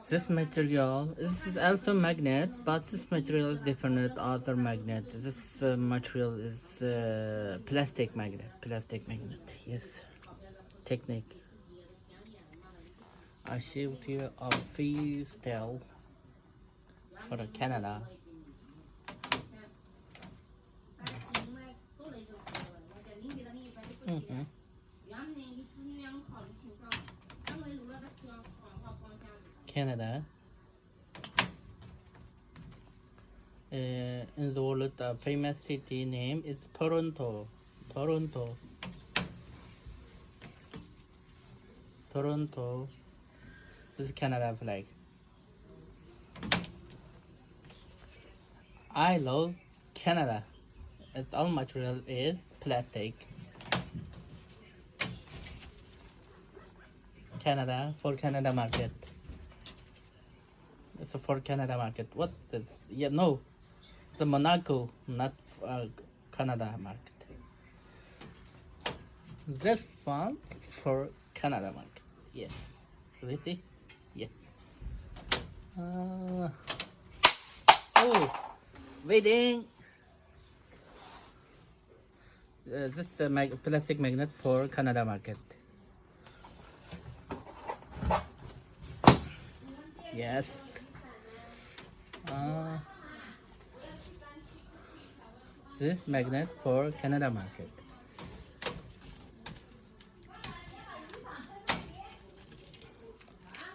This material, this is also magnet, but this material is different than other magnet. This material is plastic magnet. Yes, technique. I showed you a few style for Canada. Canada. In the world, the famous city name is Toronto. Toronto. This is Canada flag. I love Canada. Its all material is plastic. Canada for Canada market. It's for Canada market. What is? Yeah, no, it's a Monaco, not Canada market. This one for Canada market. Yes. You see? Yeah. Oh, waiting. This is a plastic magnet for Canada market. Yes. This magnet for Canada market.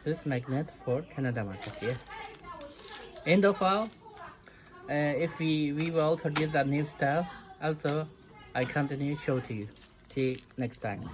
This magnet for Canada market. Yes. End of all. If we will produce a new style, also I continue show to you. See you next time.